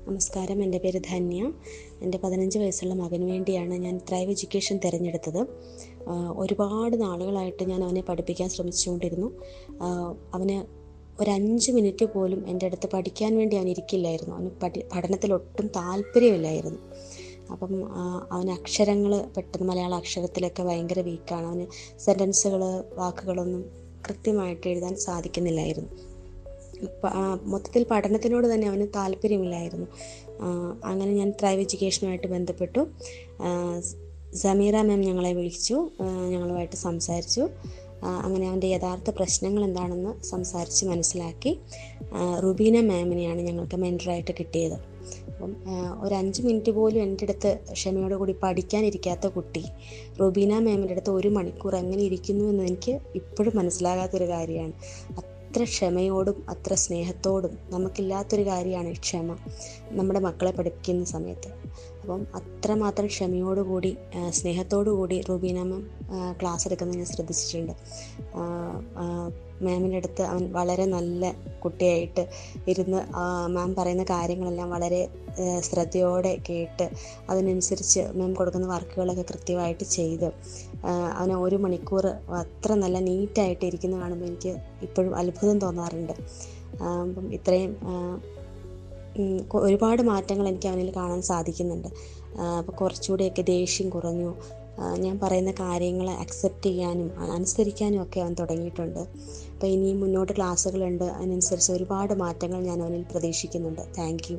നമസ്കാരം. എൻ്റെ പേര് ധന്യ. എൻ്റെ 15 വയസ്സുള്ള മകന് വേണ്ടിയാണ് ഞാൻ ത്രൈവ് എഡ്യൂക്കേഷൻ തിരഞ്ഞെടുത്തത്. ഒരുപാട് നാളുകളായിട്ട് ഞാൻ അവനെ പഠിപ്പിക്കാൻ ശ്രമിച്ചുകൊണ്ടിരുന്നു. അവന് ഒരു 5 മിനിറ്റ് പോലും എൻ്റെ അടുത്ത് പഠിക്കാൻ വേണ്ടി അവൻ ഇരിക്കില്ലായിരുന്നു. അവന് പഠനത്തിലൊട്ടും താല്പര്യമില്ലായിരുന്നു. അപ്പം അവന് അക്ഷരങ്ങൾ പെട്ടെന്ന് മലയാള അക്ഷരത്തിലൊക്കെ ഭയങ്കര വീക്കാണ്. അവന് സെൻറ്റൻസുകൾ, വാക്കുകളൊന്നും കൃത്യമായിട്ട് എഴുതാൻ സാധിക്കുന്നില്ലായിരുന്നു. മൊത്തത്തിൽ പഠനത്തിനോട് തന്നെ അവന് താല്പര്യമില്ലായിരുന്നു. അങ്ങനെ ഞാൻ ത്രൈവ് എഡ്യൂക്കേഷനുമായിട്ട് ബന്ധപ്പെട്ടു. സമീറ മാം ഞങ്ങളെ വിളിച്ചു, ഞങ്ങളുമായിട്ട് സംസാരിച്ചു. അങ്ങനെ അവൻ്റെ യഥാർത്ഥ പ്രശ്നങ്ങൾ എന്താണെന്ന് സംസാരിച്ച് മനസ്സിലാക്കി. റുബീന മാമിനെയാണ് ഞങ്ങൾക്ക് മെൻറ്ററായിട്ട് കിട്ടിയത്. അപ്പം ഒരു 5 മിനിറ്റ് പോലും എൻ്റെ അടുത്ത് ക്ഷമയോടുകൂടി പഠിക്കാനിരിക്കാത്ത കുട്ടി റുബീന മാമിൻ്റെ അടുത്ത് 1 മണിക്കൂർ എങ്ങനെ ഇരിക്കുന്നു എന്ന് എനിക്ക് ഇപ്പോഴും മനസ്സിലാകാത്തൊരു കാര്യമാണ്. അത്ര ക്ഷമയോടും അത്ര സ്നേഹത്തോടും നമുക്കില്ലാത്തൊരു കാര്യമാണ് ക്ഷമ നമ്മുടെ മക്കളെ പഠിപ്പിക്കുന്ന സമയത്ത്. അപ്പം അത്രമാത്രം ക്ഷമയോടുകൂടി സ്നേഹത്തോടുകൂടി റുബീന മാം ക്ലാസ് എടുക്കുന്നത് ഞാൻ ശ്രദ്ധിച്ചിട്ടുണ്ട്. മാമിൻ്റെ അടുത്ത് അവൻ വളരെ നല്ല കുട്ടിയായിട്ട് ഇരുന്ന് മാം പറയുന്ന കാര്യങ്ങളെല്ലാം വളരെ ശ്രദ്ധയോടെ കേട്ട് അതിനനുസരിച്ച് മാം കൊടുക്കുന്ന വർക്കുകളൊക്കെ കൃത്യമായിട്ട് ചെയ്ത് അവന് 1 മണിക്കൂർ അത്ര നല്ല നീറ്റായിട്ട് ഇരിക്കുന്ന കാണുമ്പോൾ എനിക്ക് ഇപ്പോഴും അത്ഭുതം തോന്നാറുണ്ട്. അപ്പം ഇത്രയും ഒരുപാട് മാറ്റങ്ങൾ എനിക്ക് അവനിൽ കാണാൻ സാധിക്കുന്നുണ്ട്. അപ്പോൾ കുറച്ചുകൂടിയൊക്കെ ദേഷ്യം കുറഞ്ഞു. ഞാൻ പറയുന്ന കാര്യങ്ങൾ അക്സെപ്റ്റ് ചെയ്യാനും അനുസരിക്കാനും ഒക്കെ അവൻ തുടങ്ങിയിട്ടുണ്ട്. അപ്പോൾ ഇനിയും മുന്നോട്ട് ക്ലാസ്സുകളുണ്ട്. അതിനനുസരിച്ച് ഒരുപാട് മാറ്റങ്ങൾ ഞാൻ അവനിൽ പ്രതീക്ഷിക്കുന്നുണ്ട്. Thank you.